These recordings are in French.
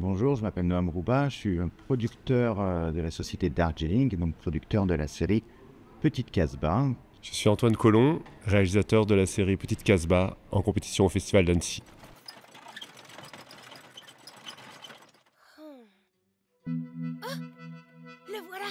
Bonjour, je m'appelle Noam Rouba, je suis un producteur de la société Darjeeling, donc producteur de la série Petite Casbah. Je suis Antoine Colomb, réalisateur de la série Petite Casbah en compétition au Festival d'Annecy. Le voilà.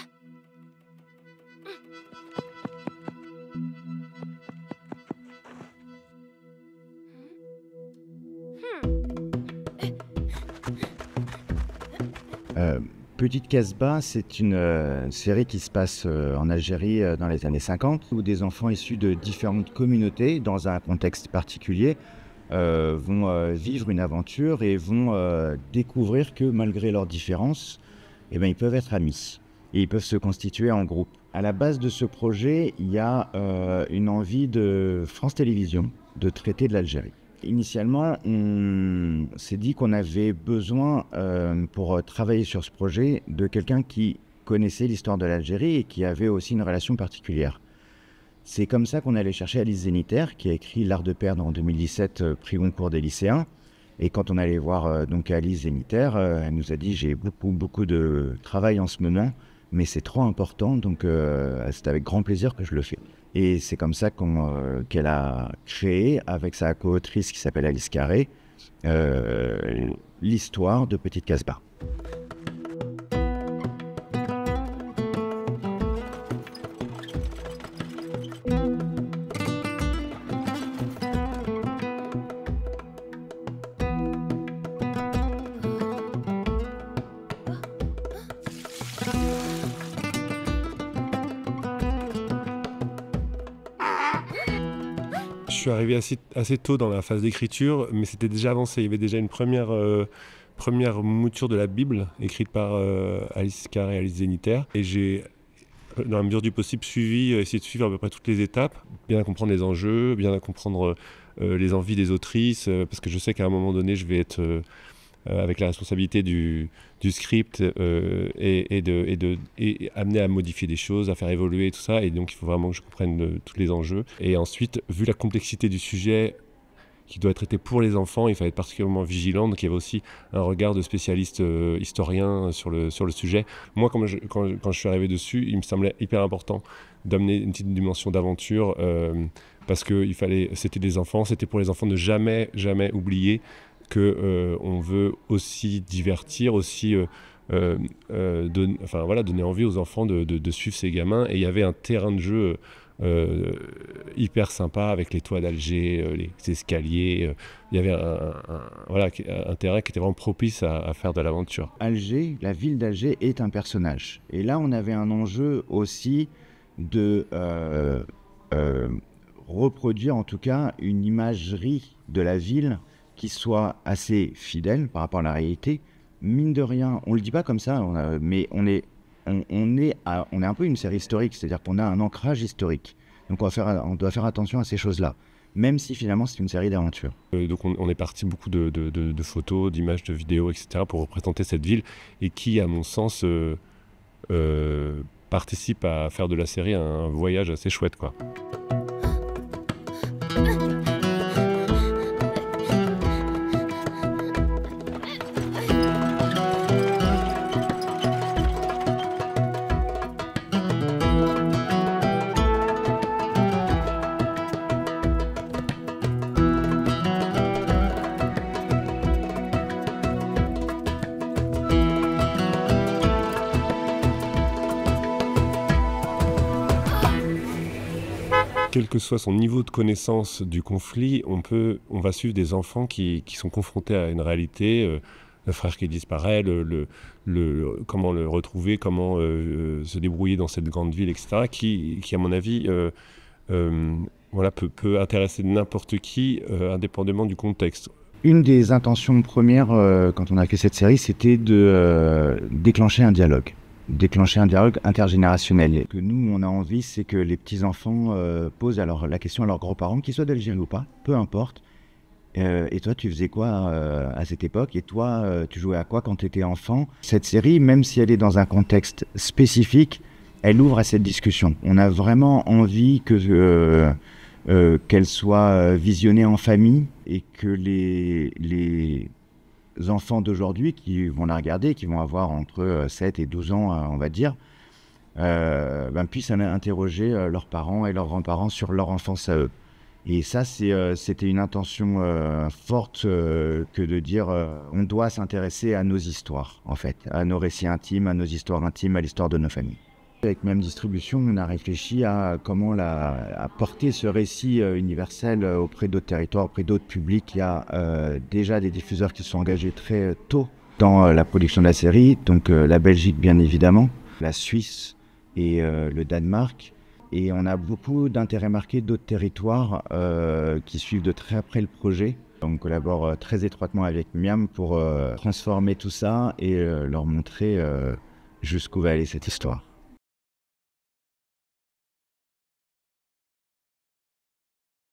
Petite Casbah, c'est une série qui se passe en Algérie dans les années 50, où des enfants issus de différentes communautés, dans un contexte particulier, vont vivre une aventure et vont découvrir que malgré leurs différences, ils peuvent être amis et ils peuvent se constituer en groupe. À la base de ce projet, il y a une envie de France Télévisions de traiter de l'Algérie. Initialement, on s'est dit qu'on avait besoin, pour travailler sur ce projet, de quelqu'un qui connaissait l'histoire de l'Algérie et qui avait aussi une relation particulière. C'est comme ça qu'on allait chercher Alice Zeniter, qui a écrit L'Art de perdre en 2017, prix Goncourt des lycéens. Et quand on allait voir donc Alice Zeniter, elle nous a dit « j'ai beaucoup de travail en ce moment, mais c'est trop important, donc c'est avec grand plaisir que je le fais ». Et c'est comme ça qu'elle a créé, avec sa co-autrice qui s'appelle Alice Carré, l'histoire de Petite Casbah. Je suis arrivé assez tôt dans la phase d'écriture, mais c'était déjà avancé. Il y avait déjà une première mouture de la Bible, écrite par Alice Carré et Alice Zeniter. Et j'ai, dans la mesure du possible, essayé de suivre à peu près toutes les étapes, bien comprendre les enjeux, bien comprendre les envies des autrices, parce que je sais qu'à un moment donné, je vais être avec la responsabilité du script et amené à modifier des choses, à faire évoluer tout ça. Et donc, il faut vraiment que je comprenne tous les enjeux. Et ensuite, vu la complexité du sujet qui doit être traité pour les enfants, il fallait être particulièrement vigilant. Donc, il y avait aussi un regard de spécialiste historien sur le sujet. Moi, quand je suis arrivé dessus, il me semblait hyper important d'amener une petite dimension d'aventure parce que c'était des enfants, c'était pour les enfants de jamais oublier qu'on veut aussi divertir, aussi donner envie aux enfants de suivre ces gamins. Et il y avait un terrain de jeu hyper sympa avec les toits d'Alger, les escaliers. Il y avait un terrain qui était vraiment propice à faire de l'aventure. Alger, la ville d'Alger est un personnage. Et là, on avait un enjeu aussi de reproduire en tout cas une imagerie de la ville qui soit assez fidèle par rapport à la réalité. Mine de rien, on ne le dit pas comme ça, mais on est un peu une série historique, c'est-à-dire qu'on a un ancrage historique. Donc on doit faire attention à ces choses-là, même si finalement c'est une série d'aventures. Donc on est parti beaucoup de photos, d'images, de vidéos, etc. pour représenter cette ville et qui, à mon sens, participe à faire de la série un voyage assez chouette, quoi. Quel que soit son niveau de connaissance du conflit, on va suivre des enfants qui sont confrontés à une réalité, le frère qui disparaît, comment le retrouver, comment se débrouiller dans cette grande ville, etc., qui à mon avis, peut intéresser n'importe qui, indépendamment du contexte. Une des intentions premières quand on a fait cette série, c'était de déclencher un dialogue intergénérationnel. Et que nous, on a envie, c'est que les petits-enfants posent la question à leurs grands-parents, qu'ils soient d'Algérie ou pas, peu importe. Et toi, tu faisais quoi à cette époque? Et toi, tu jouais à quoi quand tu étais enfant? Cette série, même si elle est dans un contexte spécifique, elle ouvre à cette discussion. On a vraiment envie qu'elle soit visionnée en famille et que les enfants d'aujourd'hui qui vont la regarder, qui vont avoir entre 7 et 12 ans, on va dire, puissent interroger leurs parents et leurs grands-parents sur leur enfance à eux. Et ça, c'était une intention forte que de dire on doit s'intéresser à nos histoires, en fait, à nos récits intimes, à nos histoires intimes, à l'histoire de nos familles. Avec Même Distribution, on a réfléchi à comment à porter ce récit universel auprès d'autres territoires, auprès d'autres publics. Il y a déjà des diffuseurs qui se sont engagés très tôt dans la production de la série, donc la Belgique bien évidemment, la Suisse et le Danemark. Et on a beaucoup d'intérêt marqué d'autres territoires qui suivent de très près le projet. On collabore très étroitement avec Miam pour transformer tout ça et leur montrer jusqu'où va aller cette histoire.